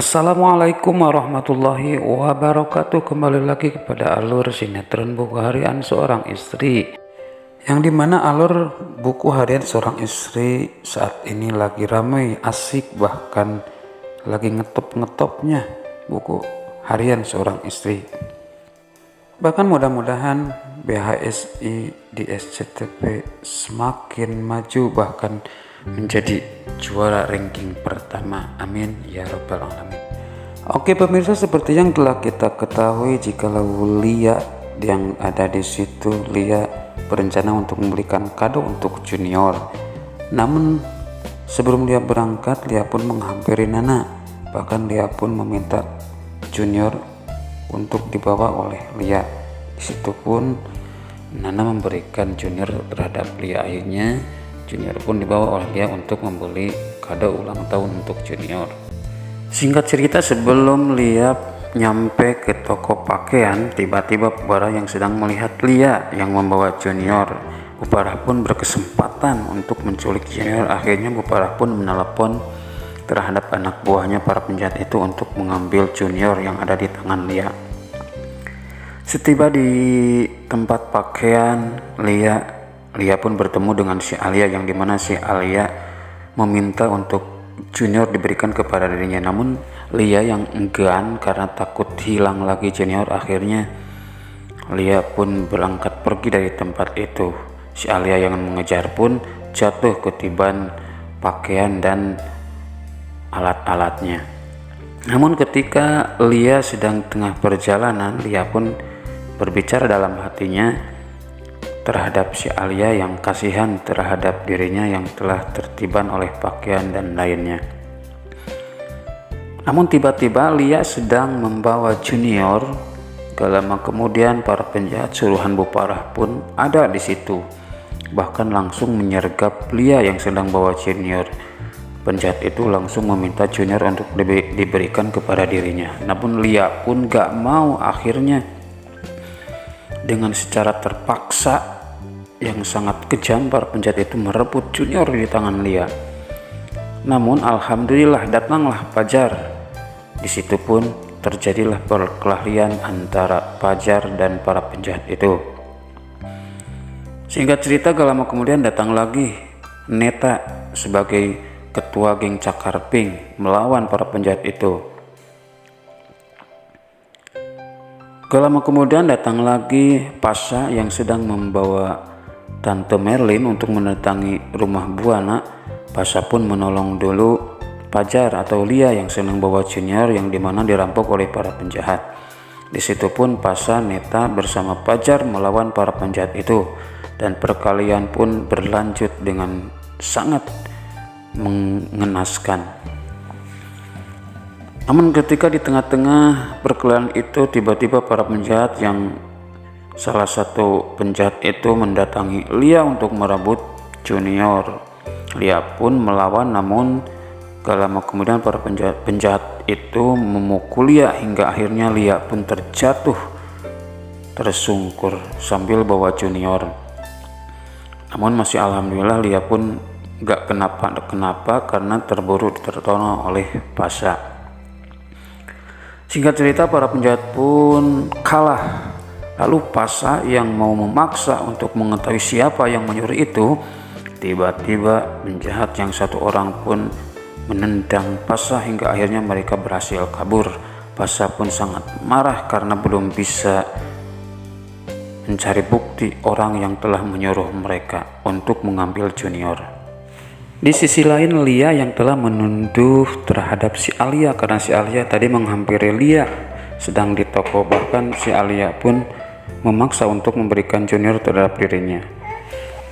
Assalamualaikum warahmatullahi wabarakatuh. Kembali lagi kepada alur sinetron buku harian seorang istri, yang dimana alur buku harian seorang istri saat ini lagi ramai, asik, bahkan lagi ngetop-ngetopnya buku harian seorang istri. Bahkan mudah-mudahan BHSI di SCTV semakin maju, bahkan menjadi juara ranking pertama. Amin ya rabbal alamin. Oke pemirsa, seperti yang telah kita ketahui, jikalau Lia yang ada di situ, Lia berencana untuk memberikan kado untuk Junior. Namun sebelum dia berangkat, Lia pun menghampiri Nana. Bahkan Lia pun meminta Junior untuk dibawa oleh Lia. Di situ pun Nana memberikan Junior terhadap Lia. Akhirnya Junior pun dibawa oleh Lia untuk membeli kado ulang tahun untuk Junior. Singkat cerita, sebelum Lia nyampe ke toko pakaian, tiba-tiba Bupara yang sedang melihat Lia yang membawa Junior. Bupara pun berkesempatan untuk menculik Junior. Akhirnya Bupara pun menelepon terhadap anak buahnya para penjahat itu untuk mengambil Junior yang ada di tangan Lia. Setiba di tempat pakaian, Lia pun bertemu dengan si Alia, yang dimana si Alia meminta untuk Junior diberikan kepada dirinya. Namun Lia yang enggan karena takut hilang lagi Junior. Akhirnya Lia pun berangkat pergi dari tempat itu. Si Alia yang mengejar pun jatuh ketiban pakaian dan alat-alatnya. Namun ketika Lia sedang tengah perjalanan, Lia pun berbicara dalam hatinya terhadap si Alia yang kasihan terhadap dirinya yang telah tertiban oleh pakaian dan lainnya. Namun tiba-tiba Lia sedang membawa Junior. Gak lama kemudian para penjahat suruhan Bupara pun ada di situ, bahkan langsung menyergap Lia yang sedang bawa Junior. Penjahat itu langsung meminta Junior untuk diberikan kepada dirinya. Namun Lia pun gak mau. Akhirnya dengan secara terpaksa yang sangat kejam, para penjahat itu merebut Junior di tangan Lia. Namun alhamdulillah datanglah Pajar. Di situ pun terjadilah perkelahian antara Pajar dan para penjahat itu. Singkat cerita, gak lama kemudian datang lagi Neta sebagai ketua geng Cakar Pink melawan para penjahat itu. Gak lama kemudian datang lagi Pasha yang sedang membawa Tante Merlin untuk mendatangi rumah Buana. Pasha pun menolong dulu Pajar atau Lia yang sedang bawa Junior, yang dimana dirampok oleh para penjahat. Di situ pun Pasha, Neta bersama Pajar melawan para penjahat itu, dan perkelahian pun berlanjut dengan sangat mengenaskan. Namun ketika di tengah-tengah perkelahian itu, tiba-tiba para penjahat yang salah satu penjahat itu mendatangi Lia untuk merebut Junior. Lia pun melawan, namun gak lama kemudian para penjahat itu memukul Lia hingga akhirnya Lia pun terjatuh tersungkur sambil bawa Junior. Namun masih alhamdulillah Lia pun gak kenapa-kenapa karena terburu tertolong oleh Pasha. Singkat cerita, para penjahat pun kalah. Lalu Pasha yang mau memaksa untuk mengetahui siapa yang menyuruh itu, tiba-tiba penjahat yang satu orang pun menendang Pasha hingga akhirnya mereka berhasil kabur. Pasha pun sangat marah karena belum bisa mencari bukti orang yang telah menyuruh mereka untuk mengambil Junior. Di sisi lain, Lia yang telah menunduh terhadap si Alia karena si Alia tadi menghampiri Lia sedang di toko. Bahkan si Alia pun memaksa untuk memberikan Junior terhadap dirinya.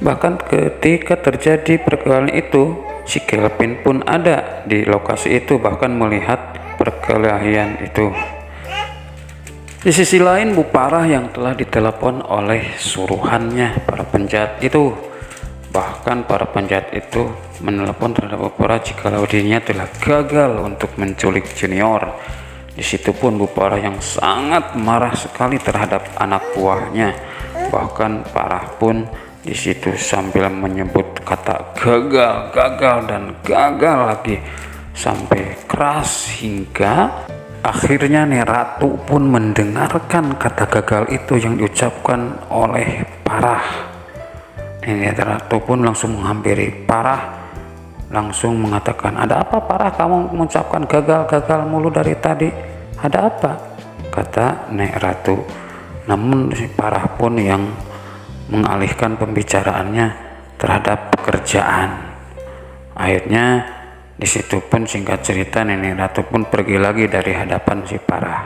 Bahkan ketika terjadi perkelahian itu, si Kelvin pun ada di lokasi itu, bahkan melihat perkelahian itu. Di sisi lain, Bupara yang telah ditelepon oleh suruhannya para penjahat itu. Bahkan para penjahat itu menelepon terhadap Bupara jikalau dirinya telah gagal untuk menculik Junior. Di situ pun Bupara yang sangat marah sekali terhadap anak buahnya. Bahkan Parah pun di situ sambil menyebut kata gagal, gagal dan gagal lagi sampai keras hingga akhirnya Nek Ratu pun mendengarkan kata gagal itu yang diucapkan oleh Parah. Nek Ratu pun langsung menghampiri Parah, langsung mengatakan, "Ada apa Parah, kamu mengucapkan gagal-gagal mulu dari tadi? Ada apa?" kata Nek Ratu. Namun si Parah pun yang mengalihkan pembicaraannya terhadap pekerjaan. Akhirnya di situ pun singkat cerita Nenek Ratu pun pergi lagi dari hadapan si Parah.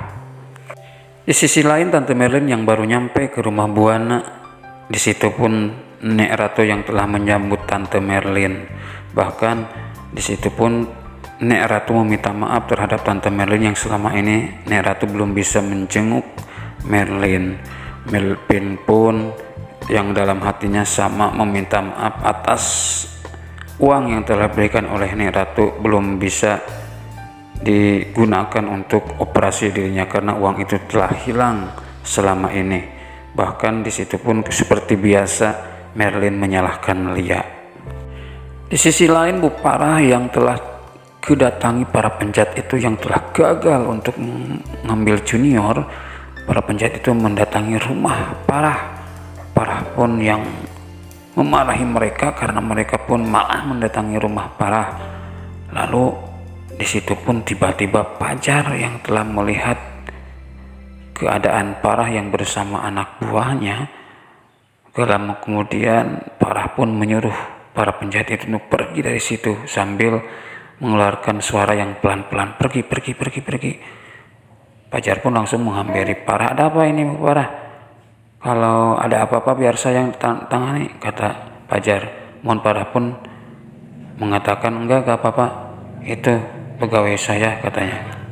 Di sisi lain Tante Merlin yang baru nyampe ke rumah Buana, di situ pun Nek Ratu yang telah menyambut Tante Merlin. Bahkan di situ pun Nek Ratu meminta maaf terhadap Tante Merlin yang selama ini Nek Ratu belum bisa menjenguk Merlin. Merlin pun yang dalam hatinya sama meminta maaf atas uang yang telah diberikan oleh Nek Ratu belum bisa digunakan untuk operasi dirinya karena uang itu telah hilang selama ini. Bahkan di situ pun seperti biasa Merlin menyalahkan Lia. Di sisi lain Bu Parah yang telah kedatangi para penjahat itu yang telah gagal untuk mengambil Junior, para penjahat itu mendatangi rumah Parah. Parah pun yang memarahi mereka karena mereka pun malah mendatangi rumah Parah. Lalu di situ pun tiba-tiba Pajar yang telah melihat keadaan Parah yang bersama anak buahnya. Kemudian Parah pun menyuruh para penjahat itu untuk pergi dari situ sambil mengeluarkan suara yang pelan-pelan, pergi. Pajar pun langsung menghampiri Parah. "Ada apa ini Bu Parah? Kalau ada apa-apa biar saya yang tangani," kata Pajar. Mohon Parah pun mengatakan, enggak apa-apa, itu pegawai saya," katanya.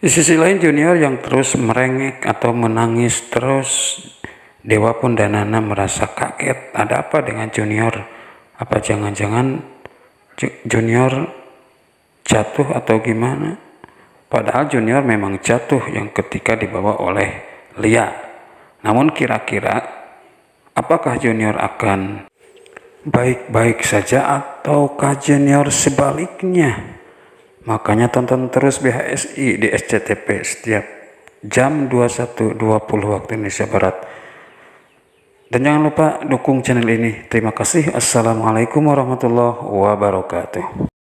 Di sisi lain Junior yang terus merengek atau menangis terus. Dewa pun dan Nana merasa kaget, ada apa dengan Junior? Apa jangan-jangan Junior jatuh atau gimana? Padahal Junior memang jatuh yang ketika dibawa oleh Lia. Namun kira-kira apakah Junior akan baik-baik saja ataukah Junior sebaliknya? Makanya tonton terus BHSI di SCTV setiap jam 21.20 waktu Indonesia Barat. Dan jangan lupa dukung channel ini. Terima kasih. Assalamualaikum warahmatullahi wabarakatuh.